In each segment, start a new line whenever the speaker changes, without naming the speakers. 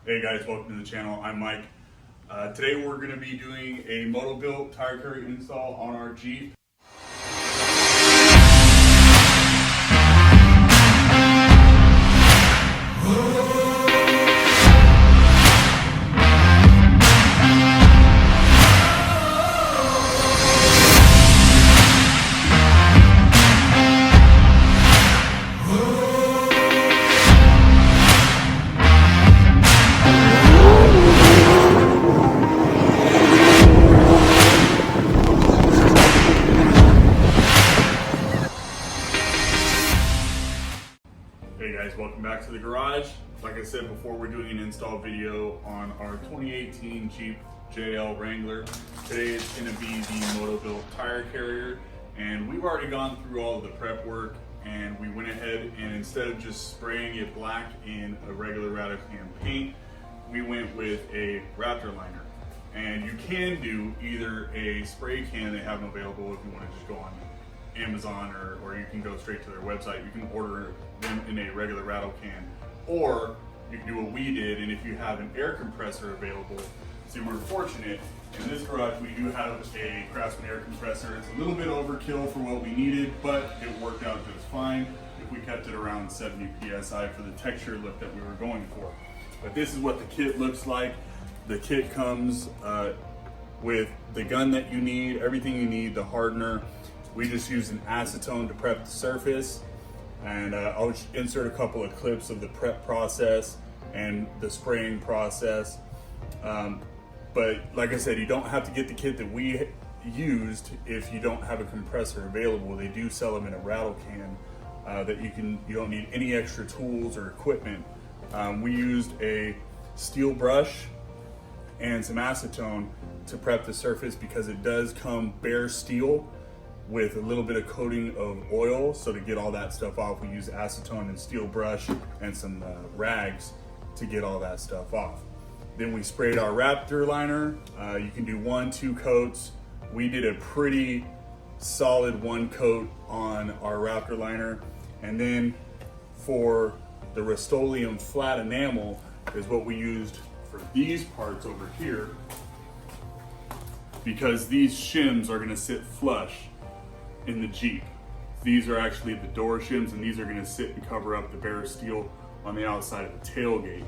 Hey guys, welcome to the channel. I'm Mike. Today we're going to be doing a Motobilt tire carrier install on our Jeep. Hey guys, welcome back to the garage. Like I said before, we're doing an install video on our 2018 Jeep JL Wrangler. Today it's going to be the Motobilt tire carrier, and we've already gone through all of the prep work, and we went ahead and instead of just spraying it black in a regular rattle can paint, we went with a Raptor liner. And you can do either a spray can they have available if you want to just go on Amazon, or you can go straight to their website. You can order them in a regular rattle can, or you can do what we did, and if you have an air compressor available. See, we're fortunate in this garage we do have a Craftsman air compressor. It's a little bit overkill for what we needed, but it worked out just fine if we kept it around 70 psi for the texture look that we were going for. But this is what the kit looks like. The kit comes with the gun that you need, everything you need, the hardener. We just used an acetone to prep the surface, and I'll insert a couple of clips of the prep process and the spraying process. But like I said, you don't have to get the kit that we used if you don't have a compressor available. They do sell them in a rattle can that you don't need any extra tools or equipment. We used a steel brush and some acetone to prep the surface because it does come bare steel with a little bit of coating of oil. So to get all that stuff off, we use acetone and steel brush and some rags to get all that stuff off. Then we sprayed our Raptor liner. You can do 1-2 coats. We did a pretty solid 1 coat on our Raptor liner. And then for the Rust-Oleum flat enamel is what we used for these parts over here, because these shims are gonna sit flush in the Jeep. These are actually the door shims, and these are going to sit and cover up the bare steel on the outside of the tailgate.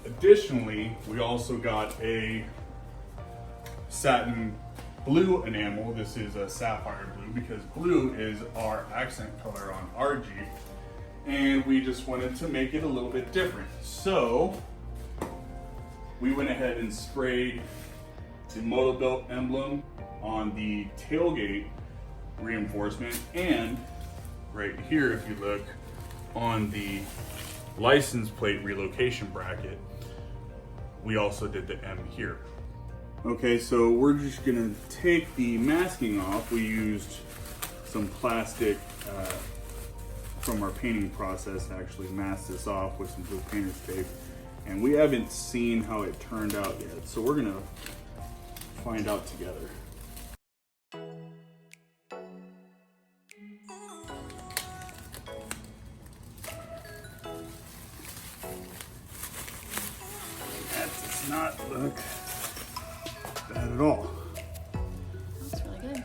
Additionally, we also got a satin blue enamel. This is a sapphire blue because blue is our accent color on our Jeep, and we just wanted to make it a little bit different. So we went ahead and sprayed the Motobilt emblem on the tailgate reinforcement, and right here, if you look on the license plate relocation bracket, we also did the M here. Okay, so we're just gonna take the masking off. We used some plastic from our painting process to actually mask this off with some blue painter's tape, and we haven't seen how it turned out yet, so we're gonna find out together. That does not look bad at all.
That's really good.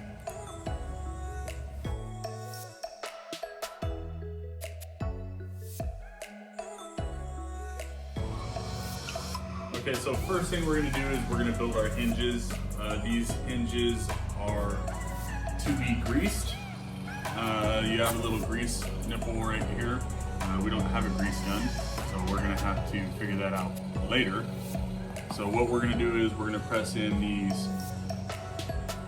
Okay, so first thing we're gonna do is we're gonna build our hinges. These hinges are to be greased. You have a little grease nipple right here. We don't have a grease gun, so we're gonna have to figure that out later. So what we're gonna do is we're gonna press in these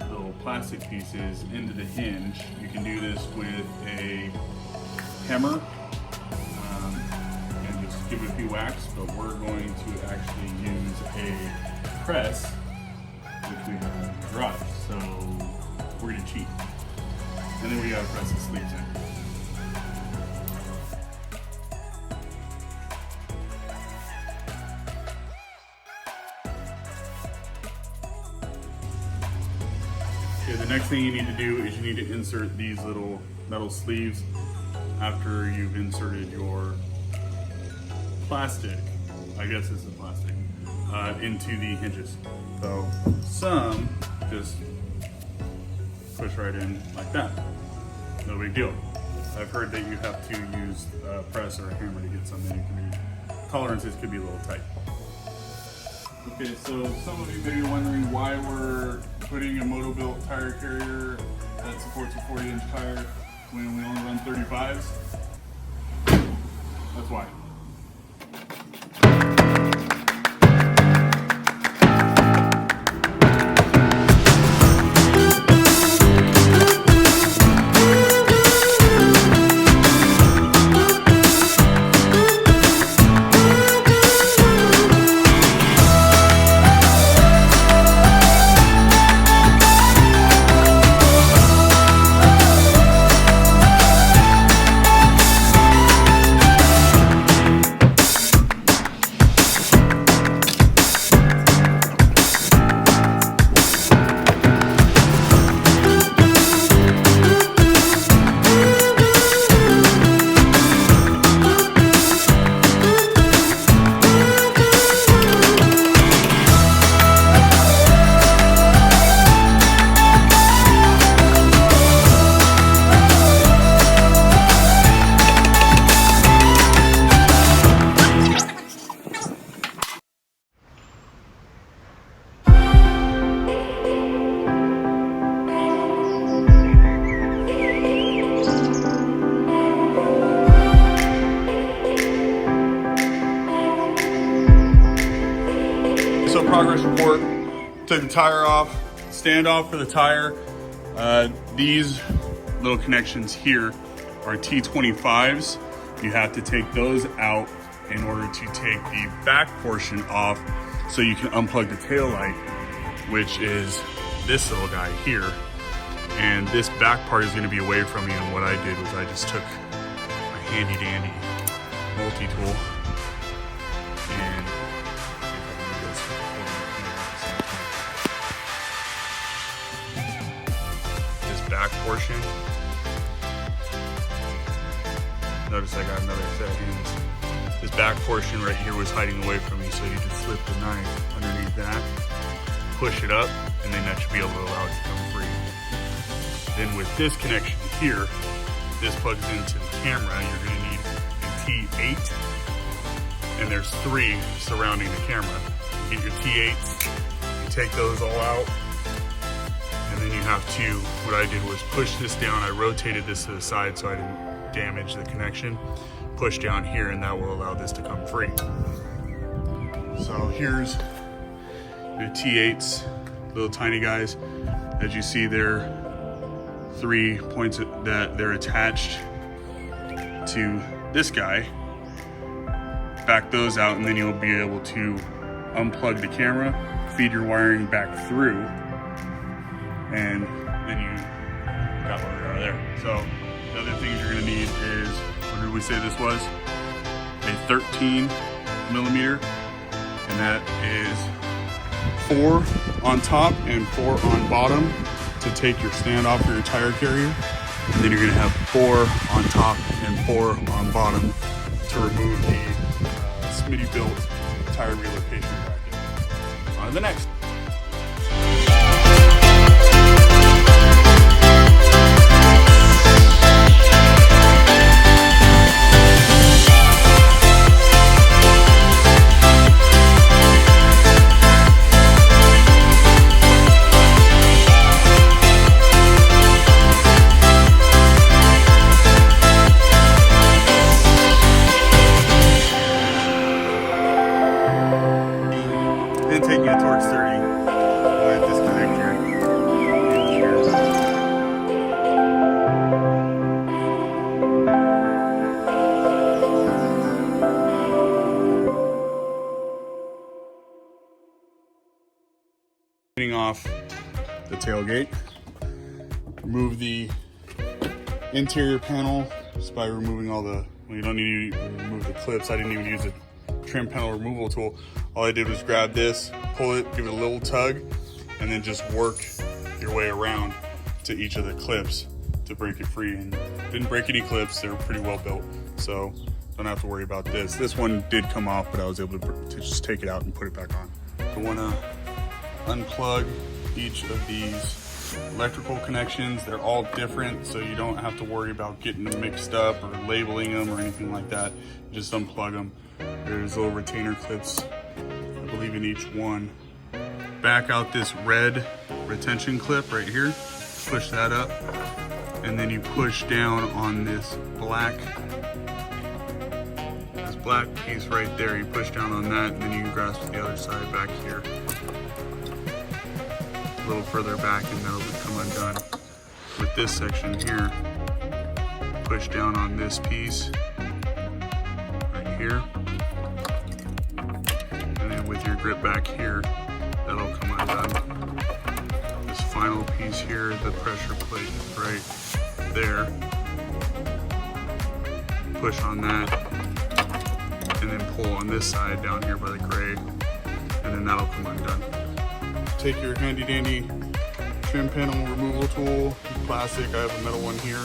little plastic pieces into the hinge. You can do this with a hammer, and just give it a few whacks, but we're going to actually use a press, which we have dry. So we're gonna cheat. And then we gotta press the sleeves in. Okay, the next thing you need to do is you need to insert these little metal sleeves after you've inserted your plastic I guess this is plastic, into the hinges. So some just push right in like that. No big deal. I've heard that you have to use a press or a hammer to get something. Tolerances could be a little tight. Okay, so some of you may be wondering why we're putting a Motobilt tire carrier that supports a 40-inch tire when we only run 35s. That's why. So progress report, took the tire off, standoff for the tire. These little connections here are T25s. You have to take those out in order to take the back portion off so you can unplug the tail light, which is this little guy here. And this back part is gonna be away from me, and what I did was I just took my handy dandy multi-tool and back portion. Notice I got another set of hands. This back portion right here was hiding away from me, so you just slip the knife underneath that, push it up, and then that should be able to allow it to come free. Then with this connection here, this plugs into the camera. You're gonna need a T8, and there's 3 surrounding the camera. You get your T8s, you take those all out, and then you have to, what I did was push this down. I rotated this to the side so I didn't damage the connection. Push down here, and that will allow this to come free. So here's your T8s, little tiny guys. As you see, there are 3 points that they're attached to this guy. Back those out, and then you'll be able to unplug the camera, feed your wiring back through, and then you got what out of there. So the other things you're gonna need is, what did we say this was? A 13 millimeter, and that is 4 on top and 4 on bottom to take your stand off for your tire carrier. And then you're gonna have 4 on top and 4 on bottom to remove the Motobilt tire relocation bracket. On to the next. Taking it towards 30 with this connector in here. Getting off the tailgate, remove the interior panel just by removing all the, well, you don't need to remove the clips. I didn't even use a trim panel removal tool. All I did was grab this, pull it, give it a little tug, and then just work your way around to each of the clips to break it free. And didn't break any clips, they were pretty well built. So Don't have to worry about this. This one did come off, but I was able to just take it out and put it back on. I want to unplug each of these electrical connections. They're all different, so you don't have to worry about getting them mixed up or labeling them or anything like that. Just unplug them. There's little retainer clips, I believe, in each one. Back out this red retention clip right here. Push that up, and then you push down on this black piece right there. You push down on that, and then you can grasp the other side back here. A little further back, and that'll become undone. With this section here, push down on this piece right here, and then with your grip back here, that'll come undone. This final piece here, the pressure plate right there, push on that, and then pull on this side down here by the gray, and then that'll come undone. Take your handy dandy trim panel removal tool, plastic, I have a metal one here,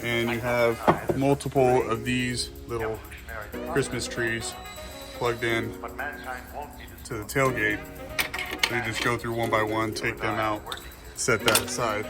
and you have multiple of these little Christmas trees plugged in to the tailgate. You just go through one by one, take them out, set that aside.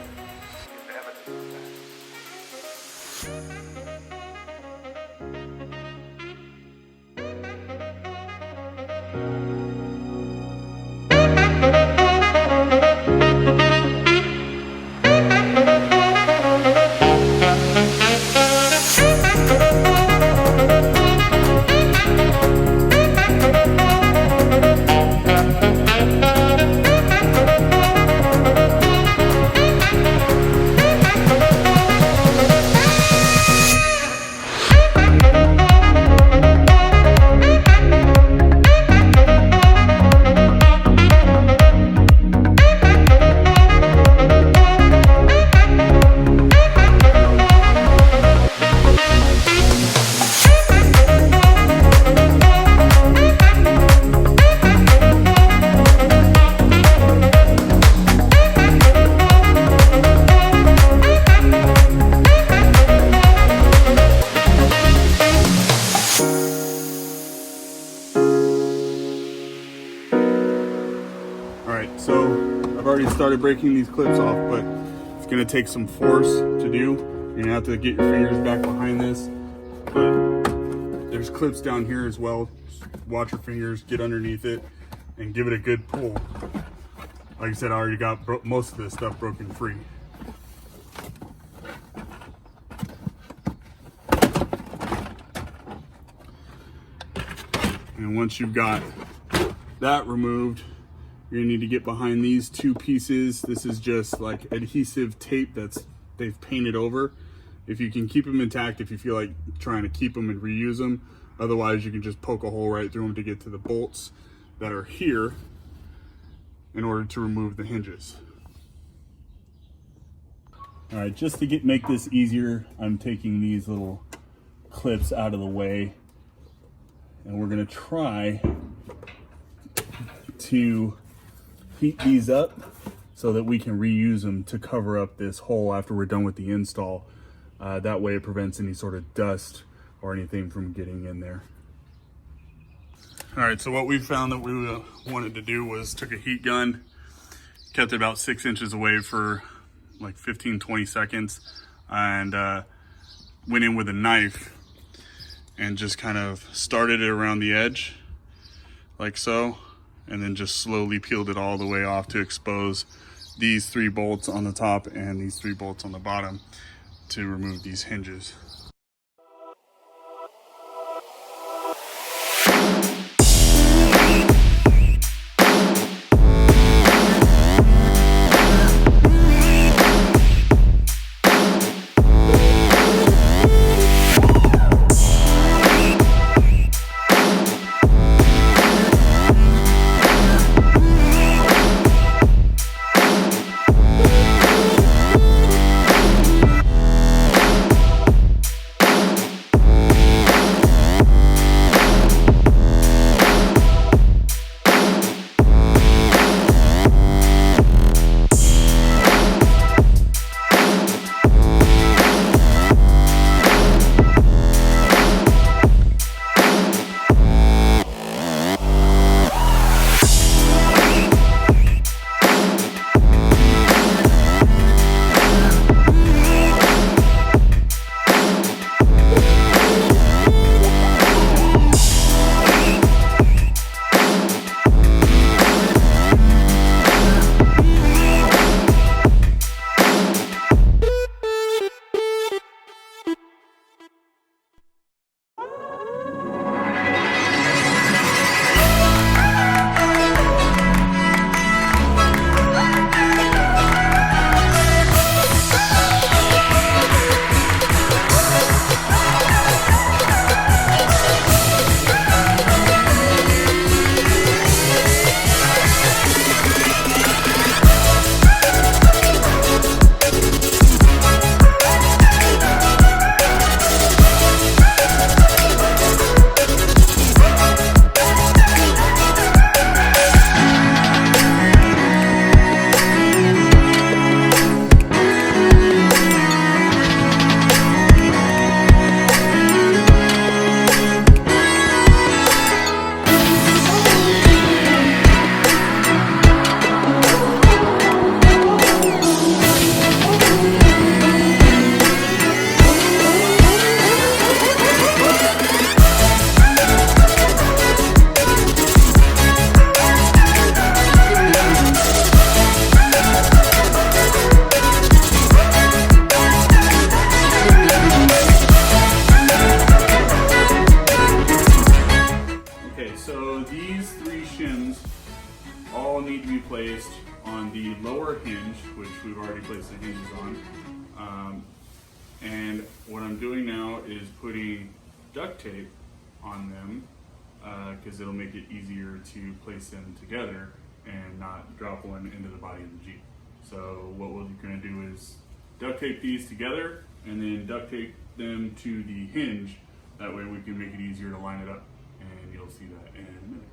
Alright, so I've already started breaking these clips off, but it's going to take some force to do. You're going to have to get your fingers back behind this. But there's clips down here as well. Just watch your fingers, get underneath it, and give it a good pull. Like I said, I already got most of this stuff broken free. And once you've got that removed, you're gonna need to get behind these two pieces. This is just like adhesive tape that's they've painted over. If you can keep them intact, if you feel like trying to keep them and reuse them, otherwise you can just poke a hole right through them to get to the bolts that are here in order to remove the hinges. All right, just to make this easier, I'm taking these little clips out of the way, and we're gonna try to heat these up so that we can reuse them to cover up this hole after we're done with the install. That way it prevents any sort of dust or anything from getting in there. All right, so what we found that we wanted to do was took a heat gun, kept it about 6 inches away for like 15-20 seconds, and went in with a knife and just kind of started it around the edge like so, and then just slowly peeled it all the way off to expose these 3 bolts on the top and these 3 bolts on the bottom to remove these hinges. these three shims all need to be placed on the lower hinge, which we've already placed the hinges on. And what I'm doing now is putting duct tape on them because it'll make it easier to place them together and not drop one into the body of the Jeep. So what we're going to do is duct tape these together and then duct tape them to the hinge. That way we can make it easier to line it up, and you'll see that in a minute.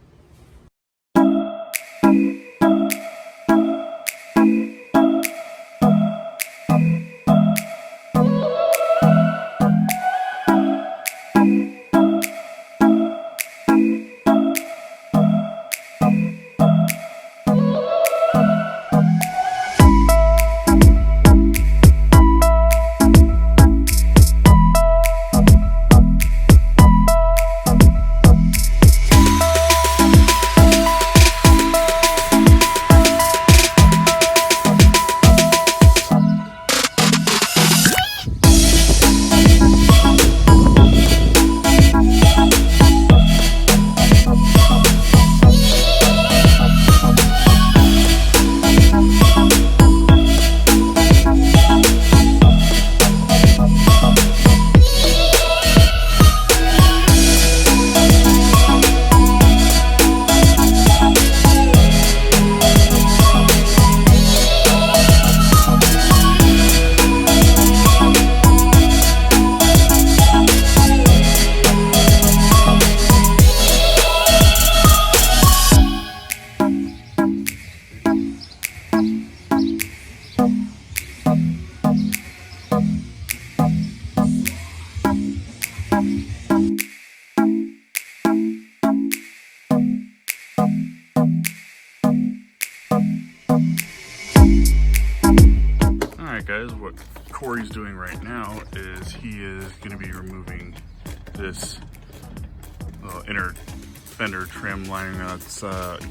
Guys, what Corey's doing right now is he is going to be removing this little inner fender trim lining that's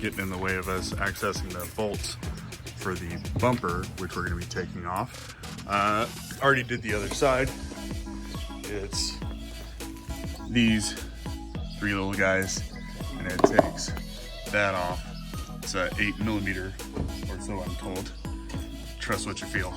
getting in the way of us accessing the bolts for the bumper, which we're going to be taking off. Already did the other side. It's these three little guys, and it takes that off. It's 8mm or so, I'm told. Trust what you feel.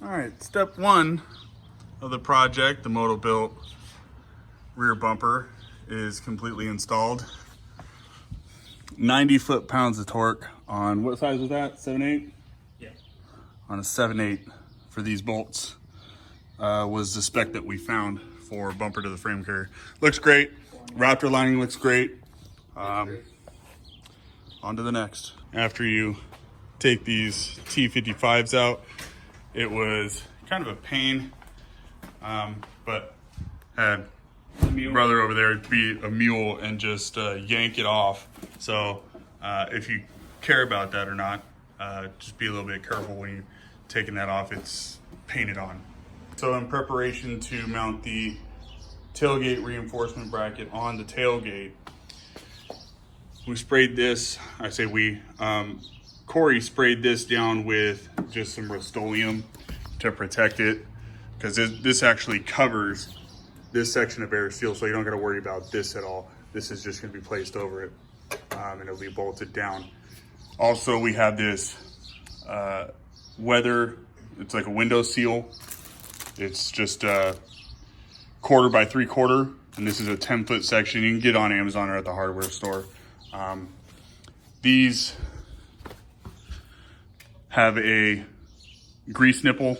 All right, step one of the project, the Motobilt rear bumper, is completely installed. 90 foot-pounds of torque on, what size was that, 7/8?
Yeah.
On a 7/8 for these bolts was the spec that we found for bumper to the frame carrier. Looks great. Raptor lining looks great. On to the next. After you take these T55s out, it was kind of a pain, but had brother over there be a mule and just yank it off. So if you care about that or not, just be a little bit careful when you're taking that off. It's painted on. So in preparation to mount the tailgate reinforcement bracket on the tailgate, we sprayed this, I say we, Corey sprayed this down with just some Rust-Oleum to protect it, because this actually covers this section of bare steel, so you don't got to worry about this at all. This is just going to be placed over it, and it'll be bolted down. Also, we have this weather, it's like a window seal. It's just 1/4 by 3/4 And this is a 10-foot section. You can get on Amazon or at the hardware store. These have a grease nipple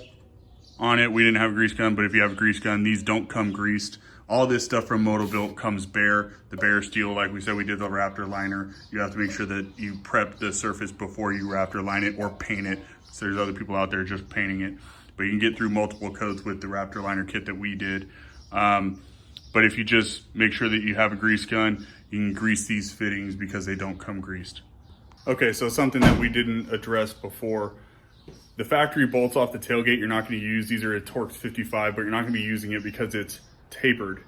on it. We didn't have a grease gun, but if you have a grease gun, these don't come greased. All this stuff from Motobilt comes bare. The bare steel, like we said, we did the Raptor liner. You have to make sure that you prep the surface before you Raptor line it or paint it. So there's other people out there just painting it. But you can get through multiple coats with the Raptor liner kit that we did. But if you just make sure that you have a grease gun, you can grease these fittings because they don't come greased. Okay, so something that we didn't address before. The factory bolts off the tailgate, you're not going to use. These are a Torx 55, but you're not going to be using it because it's tapered.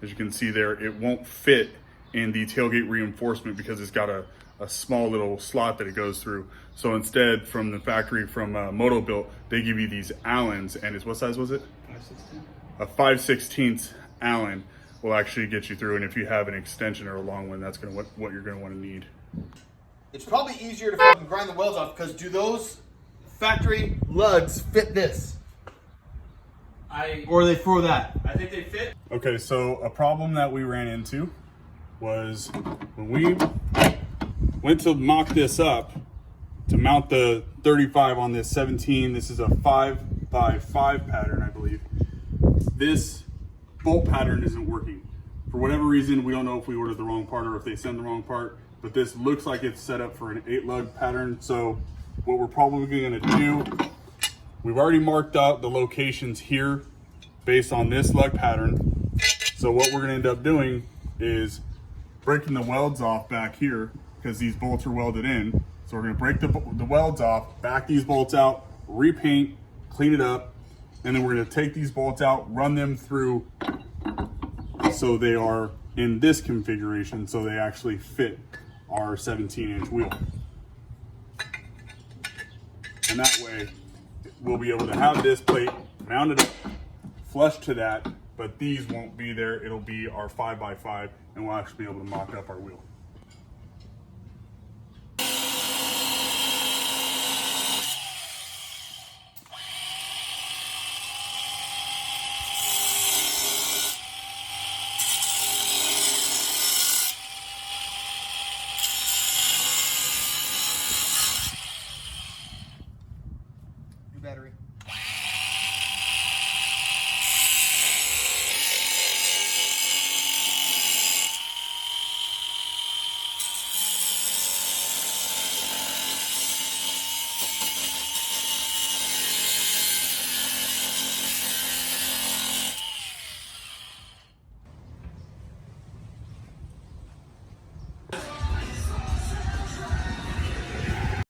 As you can see there, it won't fit in the tailgate reinforcement because it's got a small little slot that it goes through. So instead, from the factory, from Motobilt, they give you these Allens, and it's, what size was it? 5/16. A 5/16 Allen will actually get you through, and if you have an extension or a long one, that's gonna what you're gonna want to need.
It's probably easier to fucking grind the welds off, because do those factory lugs fit this? Or are they for that?
I think they fit.
Okay, so a problem that we ran into was when we went to mock this up to mount the 35 on this 17. This is a 5x5 pattern, I believe. This bolt pattern isn't working. For whatever reason, we don't know if we ordered the wrong part or if they sent the wrong part, but this looks like it's set up for an 8-lug pattern. So what we're probably gonna do, we've already marked out the locations here based on this lug pattern. So what we're gonna end up doing is breaking the welds off back here because these bolts are welded in. So we're gonna break the welds off, back these bolts out, repaint, clean it up, and then we're gonna take these bolts out, run them through so they are in this configuration so they actually fit our 17-inch wheel. And that way we'll be able to have this plate mounted up flush to that, but these won't be there. It'll be our 5x5 and we'll actually be able to mock up our wheel.